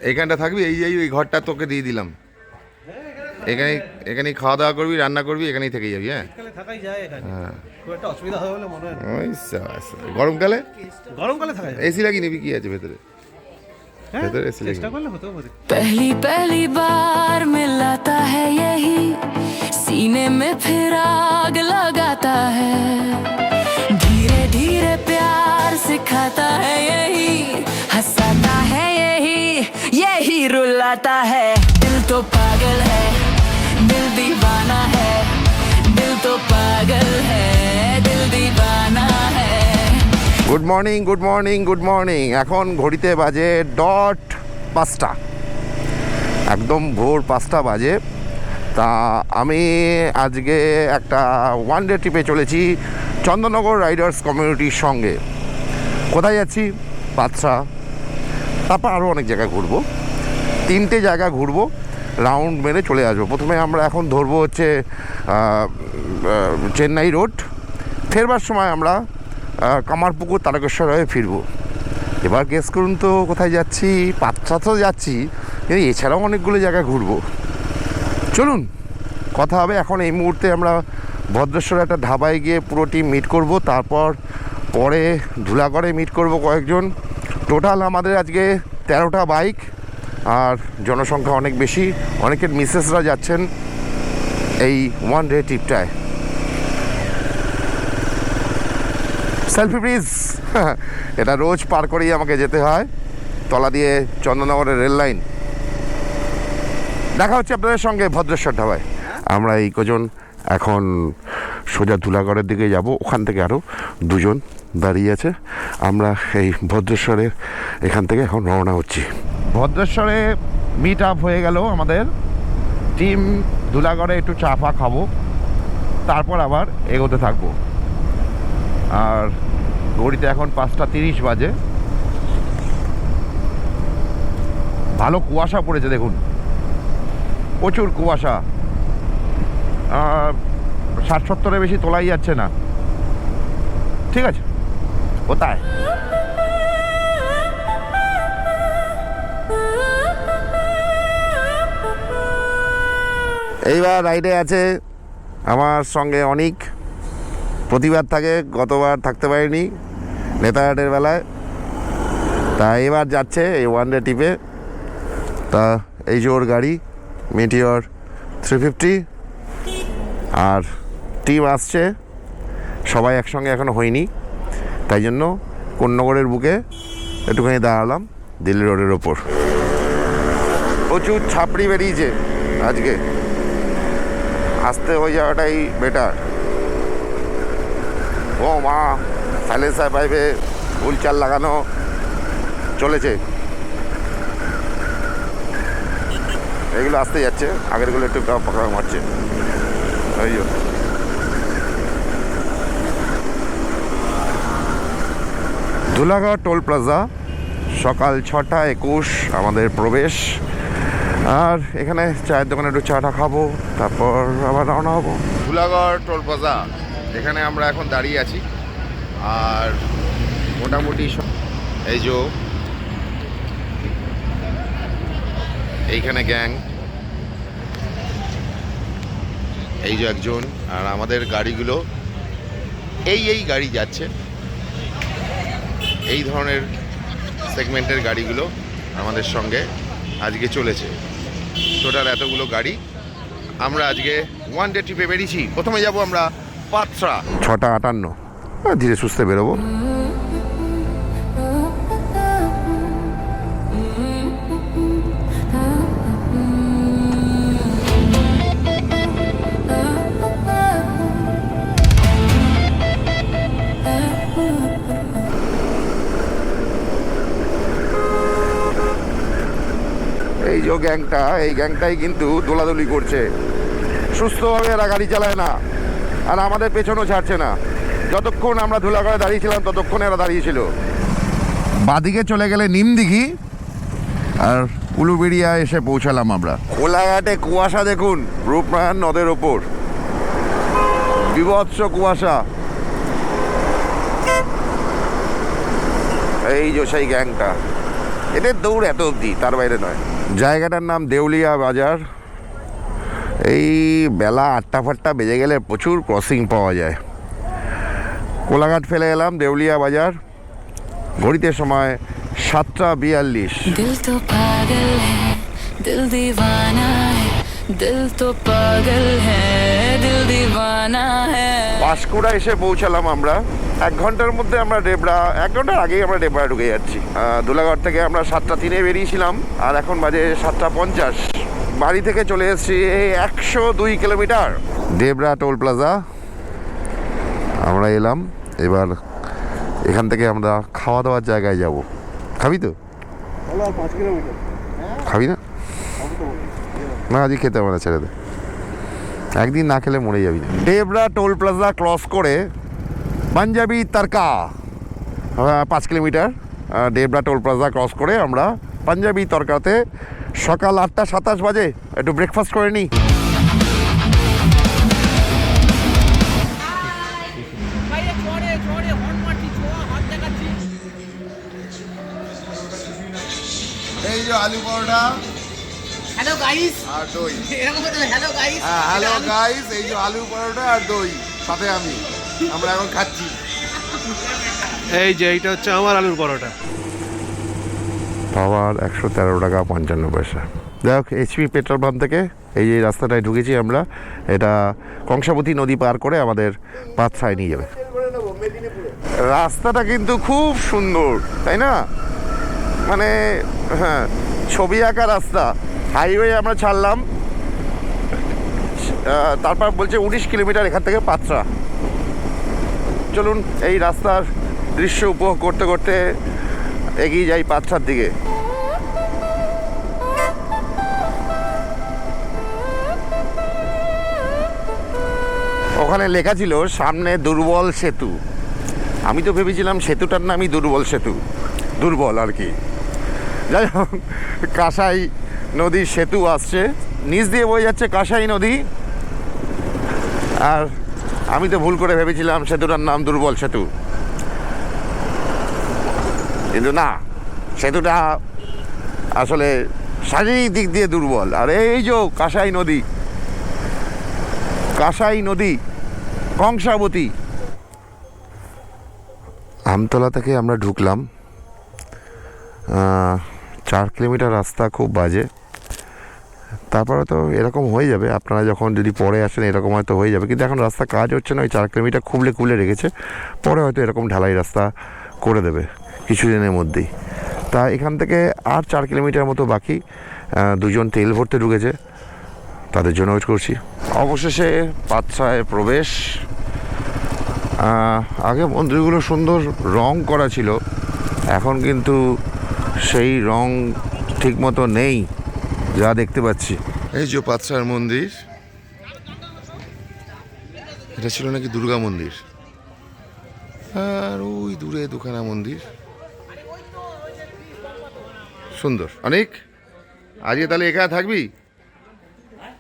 এখানটা থাকবি, এই ঘরটা তোকে দিয়ে দিলাম। এখানেই খাওয়া দাওয়া করবি, রান্না করবি, এখানেই থেকে যাবি। হ্যাঁ, থাকাই যায় এখানে, খুব একটা অসুবিধা হবে বলে মনে হয় না। গরমকালে থাকা যায়। এসি লাগিয়ে নিবি, কি আছে ভেতরে? ভেতরে এসি চেষ্টা করলে হতেও পারে। पहली पहली बार मिलाता है यही, सीने में फिर आग लगाता है, धीरे धीरे प्यार सिखाता है यही, हंसाता है यही रुलाता है। दिल तो पागल है, दिल दीवाना है, दिल तो पागल है, दिल दीवाना है। Good morning, good morning, good morning. এখন ঘড়িতে বাজে ডট 5টা, একদম ভোর 5টা বাজে। তা আমি আজকে একটা ওয়ান ডে ট্রিপে চলেছি চন্দননগর রাইডার্স কমিউনিটির সঙ্গে। কোথায় যাচ্ছি? পাঁচটা, তারপর আরও অনেক জায়গায় ঘুরবো। 3টে জায়গা ঘুরবো, রাউন্ড মেরে চলে আসবো। প্রথমে আমরা এখন ধরবো হচ্ছে চেন্নাই রোড। ফেরবার সময় আমরা কামারপুকুর তারকেশ্বর হয়ে ফিরবো। এবার গেস করুন তো কোথায় যাচ্ছি? পাঁচটা তো যাচ্ছি, কিন্তু এছাড়াও অনেকগুলো জায়গা ঘুরবো। চলুন কথা হবে। এখন এই মুহূর্তে আমরা ভদ্রেশ্বরে একটা ধাবায় গিয়ে পুরো টিম মিট করব, তারপর পরে ধুলাগড়ে মিট করব কয়েকজন। টোটাল আমাদের আজকে 13টা বাইক, আর জনসংখ্যা অনেক বেশি। অনেকের মিসেসরা যাচ্ছেন এই ওয়ান ডে ট্রিপটায়। Selfie please. এটা রোজ পার করেই আমাকে যেতে হয়, তলা দিয়ে চন্দননগরের রেল লাইন। দেখা হচ্ছে আপনাদের সঙ্গে ভদ্রেশ্বর ধাবায়। আমরা এই কজন এখন সোজা ধুলাগড়ের দিকে যাব। ওখান থেকে আরও দুজন দাঁড়িয়ে আছে। আমরা এই ভদ্রেশ্বরের এখান থেকে এখন রওনা হচ্ছি। ভদ্রেশ্বরে মিট আপ হয়ে গেল আমাদের। টিম ধুলাগড়ে একটু চা ফা খাবো, তারপর আবার এগোতে থাকবো। আর ঘড়িতে এখন 5:30 বাজে। ভালো কুয়াশা পড়েছে, দেখুন প্রচুর কুয়াশা। 60-70-এর বেশি তোলাই যাচ্ছে না। ঠিক আছে, কোথায়? এইবার রাইডে আছে আমার সঙ্গে অনেক। প্রতিবার থাকে, গতবার থাকতে পারিনি নেতাহাটের বেলায়। তা এবার যাচ্ছে এই ওয়ান ডে ট্রিপে। তা এই যে ওর গাড়ি মেটিওর 350, আর টিম আসছে। সবাই একসঙ্গে এখনও হয়নি, তাই জন্য কোন্নগরের বুকে একটুখানি দাঁড়ালাম দিল্লি রোডের ওপর। প্রচুর ছাপড়ি বেরিয়েছে আজকে, আসতে হয়ে যাওয়াটাই বেটার। ও মা, সাইলেন্সার পাইপে ফুল চাল লাগানো চলেছে। এগুলো আসতে যাচ্ছে, আগেরগুলো একটু পাকা মারছে। ওই ধুলাগড় টোল প্লাজা, সকাল 6:21 আমাদের প্রবেশ। আর এখানে চায়ের দোকানে একটু চাটা খাবো, তারপর আবার রওনা হবো। ধুলাগড় টোল প্লাজা, এখানে আমরা এখন দাঁড়িয়ে আছি। আর মোটামুটি এই যে এইখানে গ্যাং, এই যে একজন, আর আমাদের গাড়িগুলো এই গাড়ি যাচ্ছে। এই ধরনের সেগমেন্টের গাড়িগুলো আমাদের সঙ্গে আজকে চলেছে। টোটাল এতগুলো গাড়ি। আমরা আজকে ওয়ান ডে ট্রিপে বেরিয়েছি। প্রথমে যাব আমরা পাঁচটা। 6:58, ধীরে সুস্থে বেরোবো। এই যে গ্যাংটা, এই গ্যাংটাই কিন্তু দোলাদলি করছে। সুস্থভাবে এরা গাড়ি চালায় না, আর আমাদের পেছনও ছাড়ছে না। যতক্ষণ আমরা ধুলাগড়ে দাঁড়িয়েছিলাম ততক্ষণ এরা দাঁড়িয়েছিল। বাদিকে চলে গেলে নিমদিঘি, আর উলুবেড়িয়া এসে পৌঁছালাম আমরা। কোলাঘাটে কুয়াশা দেখুন, রূপনারায়ণ নদের ওপর বিভৎস কুয়াশা। এই যে সেই গ্যাংটা, এদের দৌড় এত অবধি, তার বাইরে নয়। জায়গাটার নাম দেউলিয়া বাজার। এই বেলা 8টা-ফাটটা বেজে গেলে প্রচুর ক্রসিং পাওয়া যায়। কোলাঘাট ফেলে এলাম, দেউলিয়া বাজার। ঘড়িতে সময় 7টা 42। दिल तो पागल है दिल दीवाना है दिल तो पागल है दिल दीवाना है। পাঁশকুড়া এসে পৌঁছালাম আমরা। 1 ঘন্টার মধ্যে আমরা ডেবরা, 1 ঘন্টার আগেই আমরা ডেবরা ঢুকে যাচ্ছি। দুলাগড় থেকে আমরা 7টা 3-এ বেরিয়েছিলাম, আর এখন বাজে 7টা 50। বাড়ি থেকে চলে এসেছি 102 কিলোমিটার। ডেবরা টোল প্লাজা আমরা এলাম। এবার এখান থেকে আমরা খাওয়া দাওয়ার জায়গায় যাব। খাবি তো? 5 কিলোমিটার। খাবি না? না, আজকে খেতে হবে না, ছেড়ে দে। একদিন না খেলে মরে যাবি। ডেবরা টোল প্লাজা ক্রস করে পাঞ্জাবি তরকা 5 kilometre. Debra toll plaza cross করে আমরা পাঞ্জাবি তরকাতে সকাল 8টা 27 বাজে একটু ব্রেকফাস্ট করে নিই। এই যে আলু পরোটা, হ্যালো গাইস, আর দই। এরকম তো হ্যালো গাইস। হ্যালো গাইস, এই যে আলু পরোটা আর দই, সাথে আমরা এখন খাচ্ছি। এই যে এইটা হচ্ছে আমার আলুর পরোটা। পাওয়ার 113 টাকা 55 পয়সা। যাই হোক, এইচপি পেট্রোল পাম্প থেকে এই যে রাস্তাটায় ঢুকেছি আমরা। এটা কংসাবতী নদী পার করে আমাদের পাথরায় নিয়ে যাবে। রাস্তাটা কিন্তু খুব সুন্দর, তাই না? মানে হ্যাঁ, ছবি আঁকা রাস্তা। হাইওয়ে আমরা ছাড়লাম, তারপর বলছে 19 কিলোমিটার এখান থেকে পাথরা। চলুন এই রাস্তার দৃশ্য উপভোগ করতে করতে এগিয়ে যাই পাথরার দিকে। ওখানে লেখা ছিল সামনে দুর্বল সেতু। আমি তো ভেবেছিলাম সেতুটার নামই দুর্বল সেতু, দুর্বল আর কি। যাই হোক, কাঁসাই নদীর সেতু আসছে, নিচ দিয়ে বয়ে যাচ্ছে কাঁসাই নদী। আর আমি তো ভুল করে ভেবেছিলাম সেতুটার নাম দুর্বল সেতু, কিন্তু না, সেতুটা আসলে শারীরিক দিক দিয়ে দুর্বল। আর এই যে কাঁসাই নদী, কাঁসাই নদী, কংসাবতী। আমতলা থেকে আমরা ঢুকলাম। 4 কিলোমিটার রাস্তা, খুব বাজে। তারপরে তো এরকম হয়ে যাবে, আপনারা যখন যদি পরে আসেন এরকম হয়তো হয়ে যাবে, কিন্তু এখন রাস্তা কাজ হচ্ছে না। ওই 4 কিলোমিটার খুবলে রেখেছে, পরে হয়তো এরকম ঢালাই রাস্তা করে দেবে কিছুদিনের মধ্যেই। তা এখান থেকে আর 4 কিলোমিটার মতো বাকি। 2জন তেল ভরতে ঢুকেছে, তাদের জন্য ওয়েট করছি। অবশেষে পাথরায় প্রবেশ। আগে মন্দিরগুলো সুন্দর রং করা ছিল, এখন কিন্তু সেই রং ঠিক মতো নেই যা দেখতে পাচ্ছি। এই যে পাথরার মন্দির, এটা ছিল নাকি দুর্গা মন্দির। আর ওই দূরে দুখানা মন্দির, সুন্দর অনেক। আজকে তাহলে এখানে থাকবি?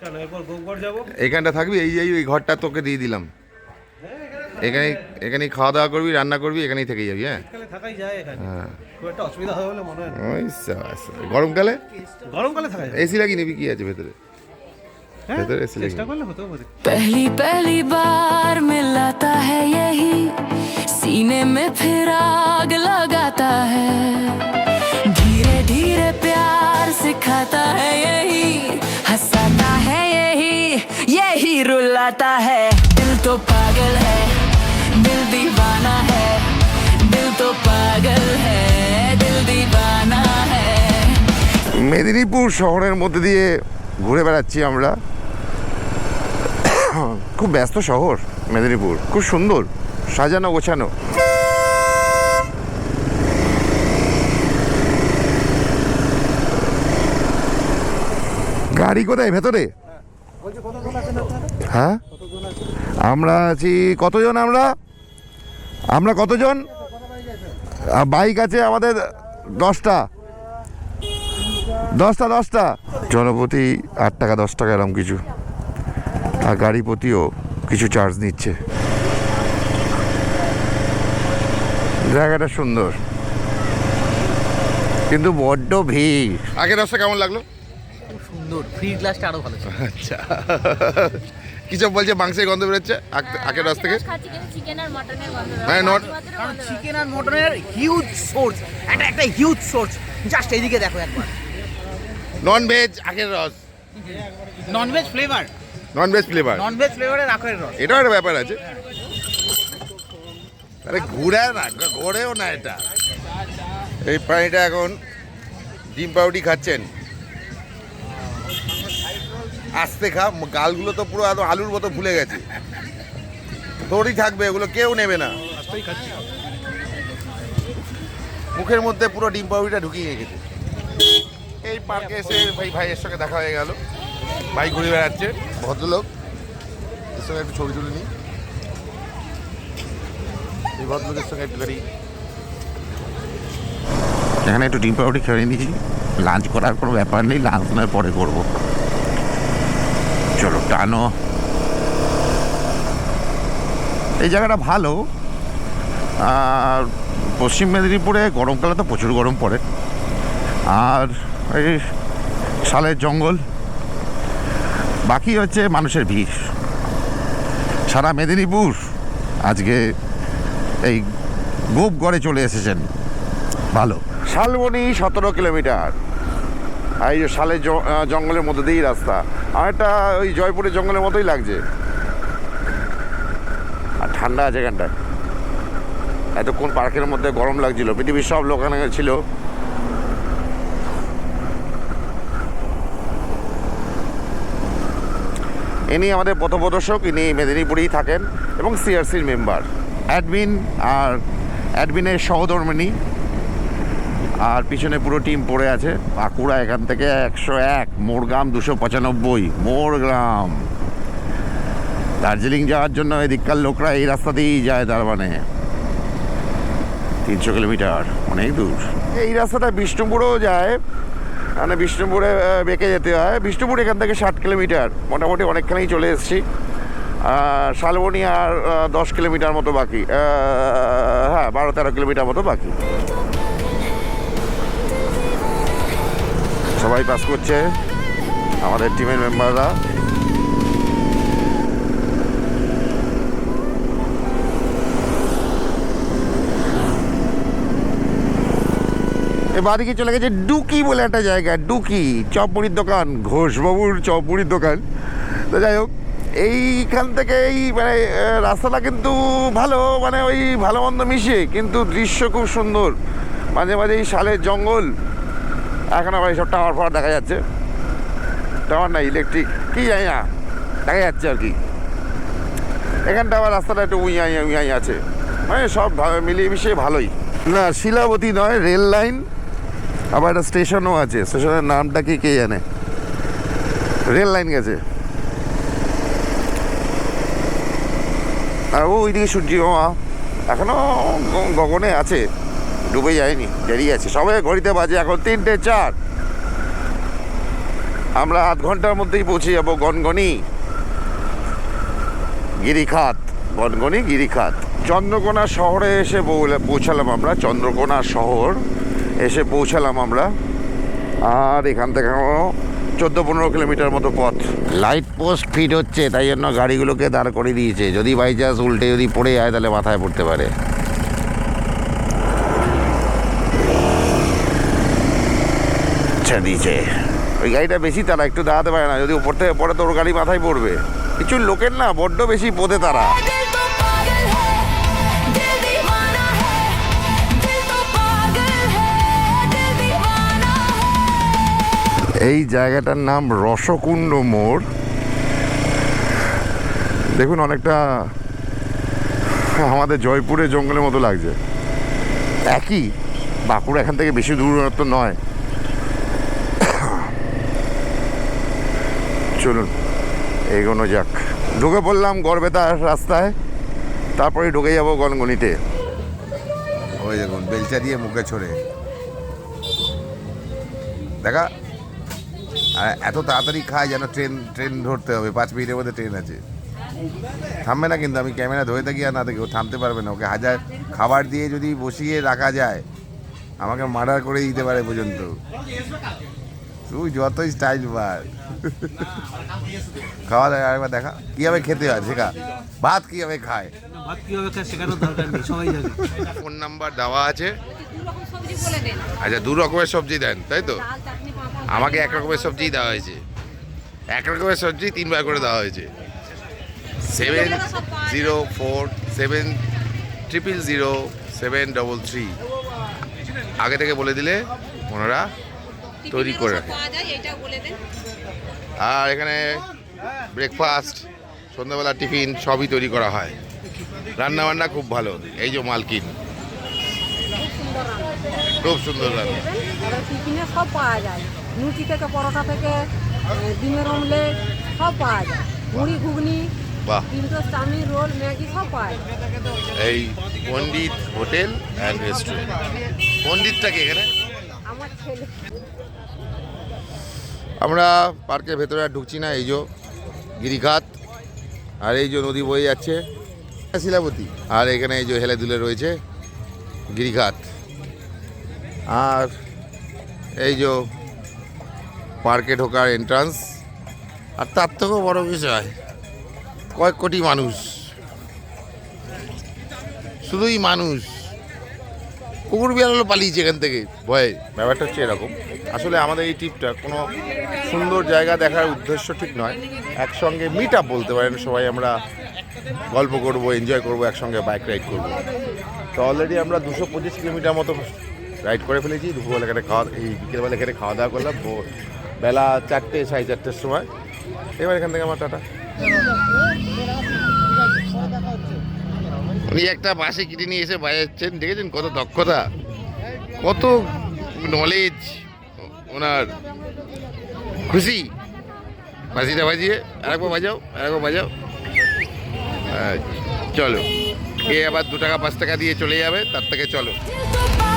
কেন, এরপর গোপগড় যাবো। এখানটা থাকবি? এই ঘরটা তোকে দিয়ে দিলাম। এখানেই খাওয়া দাওয়া করবি, রান্না করবি, এখানেই থেকে যাবি। হ্যাঁ, শীতকালে থাকাই যায় এখানে, খুব একটা অসুবিধা হবে বলে মনে হয় না। ওই সাবাস। গরমকালে গরমকালে থাকা যায়। এসি লাগিয়ে নিবি, কি আছে ভেতরে? হ্যাঁ, ভেতরে এসি চেষ্টা লাগিয়ে। করলে হতেও পারে। पहली पहली बार मिलाता है यही सीने में फिर आग लगाता है धीरे धीरे प्यार सिखाता है यही हंसाता है यही रुलाता है दिल तो पागल है दिल दीवाना है दिल तो पागल है दिल दीवाना है। মেদিনীপুর শহরের মধ্যে দিয়ে ঘুরে বেড়াচ্ছি আমরা। খুব ব্যস্ত শহর মেদিনীপুর, খুব সুন্দর সাজানো গোছানো। গাড়ি কোথায়? ভেতরে? হ্যাঁ, আমরা আছি কতজন? আমরা কতজন? বাইক আছে আমাদের 10টা। জনপ্রতি 8 টাকা 10 টাকা এরকম কিছু, আর গাড়ি প্রতিও কিছু চার্জ নিচ্ছে। জায়গাটা সুন্দর। কিন্তু বড্ড ভিড়। আগের রাস্তা কেমন লাগলো? খুব সুন্দর, ফ্রি গ্লাসটা আরো ভালো ছিল। আচ্ছা, কিছু বলছে মাংসের গন্ধ বেরোচ্ছে আগের রাস্তা থেকে। খাচ্ছি কিন্তু চিকেন আর মটনের গন্ধ বেরোয়। হ্যাঁ, মাছ ভাতেরও কারণ গন্ধ চিকেন আর মটনের হিউজ সোর্স, একটা হিউজ সোর্স। জাস্ট এইদিকে দেখো একবার, নন ভেজ আখের রস, non veg flavour, non veg flavour, non veg ফ্লেভারের আখের রস। এটাও একটা ব্যাপার আছে। আরে ঘুরায় না, ঘোরেও না এটা। এই প্রাণীটা এখন ডিম পাউরুটি খাচ্ছেন। আস্তে খা, গালগুলো তো পুরো একদম আলুর মতো ফুলে গেছে। তোরই থাকবে, এগুলো কেউ নেবে না। মুখের মধ্যে পুরো ডিম পাউরুটিটা ঢুকিয়ে রেখেছে। এই পার্কে এসে ভাইয়ের সঙ্গে দেখা হয়ে গেল। ভাই ঘুরে বেড়াচ্ছে, ভদ্রলোক। এর সঙ্গে একটু ছবি তুলে নিই। এই ভদ্রলোকের সঙ্গে একটুখানি এখানে একটু ডিম পাউরুটি খেয়ে নিয়েছি। লাঞ্চ করার কোনো ব্যাপার নেই, লাঞ্চ নয় পরে করবো। চলো টানো। এই জায়গাটা ভালো। আর পশ্চিম মেদিনীপুরে গরমকালে তো প্রচুর গরম পড়ে। আর এই শালের জঙ্গল, বাকি হচ্ছে মানুষের ভিড়। সারা মেদিনীপুর আজকে এই গোপগড়ে চলে এসেছেন। ভালো। শালবনি 17 কিলোমিটার। আর এই যে শালের জঙ্গলের মধ্যে দিয়েই রাস্তা। আমারটা ওই জয়পুরের জঙ্গলের মতোই লাগছে। আর ঠান্ডা আছে এখানটায়। এতক্ষণ পার্কের মধ্যে গরম লাগছিল, পৃথিবীর সব লোক এখানে ছিল। ইনি আমাদের পথপ্রদর্শক, ইনি মেদিনীপুরেই থাকেন এবং সিআরসির মেম্বার, অ্যাডমিন আর অ্যাডমিনের সহধর্মিণী। আর পিছনে পুরো টিম পড়ে আছে। বাঁকুড়া এখান থেকে 101, মোরগ্রাম 295, মোরগ্রাম। দার্জিলিং যাওয়ার জন্য এদিককার লোকরা এই রাস্তা দিয়েই যায়। তার মানে 300 কিলোমিটার, অনেক দূর। এই রাস্তাটা বিষ্ণুপুরেও যায়, মানে বিষ্ণুপুরে বেঁকে যেতে হয়। বিষ্ণুপুর এখান থেকে 60 কিলোমিটার, মোটামুটি অনেকখানেই চলে এসেছি। শালবনি আর 10 কিলোমিটার মতো বাকি। হ্যাঁ, 12-13 কিলোমিটার মতো বাকি। সবাই পাস করছে, আমাদের টিমের মেম্বাররা। বাদিকে চলে গেছে ডুকি বলে একটা জায়গা। ডুকি চপমুড়ির দোকান, ঘোষবাবুর চপমুড়ির দোকান। তো যাই হোক, এইখান থেকে এই মানে রাস্তাটা কিন্তু ভালো, মানে ওই ভালো মন্দ মিশিয়ে, কিন্তু দৃশ্য খুব সুন্দর। মাঝে মাঝে এই শালের জঙ্গল, এখন আবার এইসব টাওয়ার ফাওয়ার দেখা যাচ্ছে। টাওয়ার না, ইলেকট্রিক কী জানি না, দেখা যাচ্ছে আর কি। এখানটা আবার রাস্তাটা একটু উঁয়াই আছে, মানে সব মিলিয়ে মিশিয়ে ভালোই। না, শিলাবতী নয়, রেল লাইন। আবার একটা স্টেশনও আছে, স্টেশনের নামটা কি কে জানে। রেল লাইন গেছে। আর ওইদিকে সূর্য মামা এখনো গগনে আছে, ডুবে যায়নি, দেরি আছে। সবাই ঘড়িতে বাজে এখন 3:04। আমরা আধ ঘন্টার মধ্যেই পৌঁছে যাবো গনগনি গিরিখাত। গনগনি গিরিখাত চন্দ্রকোনা শহরে এসে পৌঁছালাম আমরা। চন্দ্রকোনা শহর এসে পৌঁছালাম আমরা। আর এখান থেকে 14-15 কিলোমিটার মতো পথ। লাইট পোস্ট ফিট হচ্ছে, তাই জন্য গাড়িগুলোকে দাঁড় করে দিয়েছে। যদি বাই চান্স উল্টে যদি পড়ে যায় তাহলে মাথায় পড়তে পারে। আচ্ছা, দিয়েছে ওই গাড়িটা বেশি, তারা একটু দাঁড়াতে পারে না। যদি উপর থেকে পড়ে তো ওর গাড়ি মাথায় পড়বে। কিছু লোকের না বড্ড বেশি পদে তারা। दिल तो पागल है, दिल दीवाना है, दिल तो पागल है, दिल दीवाना है। এই জায়গাটার নাম রসকুণ্ড মোড়। দেখুন, অনেকটা আমাদের জয়পুরের জঙ্গলের মতো লাগছে। একই, বাঁকুড়া এখান থেকে বেশি দূরত্ব নয়। চলুন এগোনো যাক। ঢুকে পড়লাম গড়বেতার রাস্তায়, তারপরে ঢুকে যাবো গনগনিতে। ওই দেখুন, বেলচা দিয়ে মুখে ছড়ে দেখা। আর এত তাড়াতাড়ি খায় যেন ট্রেন ধরতে হবে, 5 মিনিটের মধ্যে ট্রেন আছে। থামবে না কিন্তু, আমি ক্যামেরা ধরে থাকি আর না থাকি, ও থামতে পারবে না। ওকে হাজার খাবার দিয়ে যদি বসিয়ে রাখা যায় আমাকে মার্ডার করে দিতে পারে পর্যন্ত। তুই যতই স্টাইল বার খাওয়া দাওয়া আরেকবার দেখা কীভাবে খেতে হয় শেখা, ভাত কীভাবে খায়। ভাত কিভাবে খায় শেখানোর দরকার নেই, সবাই জানে। ফোন নাম্বার দেওয়া আছে। আচ্ছা, 2 রকমের সবজি দেন তাই তো? আমাকে 1 রকমের সবজিই দেওয়া হয়েছে। 1 রকমের সবজি 3 বার করে দেওয়া হয়েছে। 7047000733 আগে থেকে বলে দিলে ওনারা তৈরি করে রাখে। আর এখানে ব্রেকফাস্ট, সন্ধ্যাবেলা টিফিন সবই তৈরি করা হয়। রান্না বান্না খুব ভালো। এই যে মালকিন, খুব সুন্দর রান্না। এবার টিফিনে সব পাওয়া যায়, লুচি থেকে পরোটা থেকে ডিমের অমলেট সব পাওয়া যায়, মুড়ি ঘুগনি, বাহ, ডিমটো চাউমিন রোল ম্যাগি সব পাওয়া যায়। এই পণ্ডিত হোটেল অ্যান্ড রেস্টুরেন্ট। পণ্ডিতটা কি এখানে? আমার ছেলে। আমরা পার্কের ভেতরে আর ঢুকছি না। এই যে গিরিঘাট, আর এই যে নদী বয়ে যাচ্ছে শিলাবতী, আর এখানে এই যে হেলে দুলে রয়েছে গিরিঘাট। আর এই যে পার্কে ঢোকার এন্ট্রান্স। আর তার থেকেও বড় বিষয়, কয়েক কোটি মানুষ, শুধুই মানুষ। কুকুর বিড়ালও পালিয়েছে এখান থেকে ভয়ে। ব্যাপারটা হচ্ছে এরকম, আসলে আমাদের এই ট্রিপটা কোনো সুন্দর জায়গা দেখার উদ্দেশ্য ঠিক নয়, একসঙ্গে মিট আপ বলতে পারেন। সবাই আমরা গল্প করব, এনজয় করব, একসঙ্গে বাইক রাইড করব। তো অলরেডি আমরা 225 কিলোমিটার মতো রাইড করে ফেলেছি। দুপুরবেলা এখানে বিকেলবেলা এখানে খাওয়া দাওয়া করলাম বেলা 4টে 4:30টার সময়। এবার এখান থেকে আমার টাটা। উনি একটা বাসে কিনে নিয়ে এসে বাজাচ্ছেন, দেখেছেন কত দক্ষতা, কত নলেজ ওনার। খুশি? বাজিটা বাজিয়ে আরেকবার বাজাও, আরেকবার বাজাও। চলো, এ আবার 2 টাকা 5 টাকা দিয়ে চলে যাবে, তার থেকে চলো। दिल तो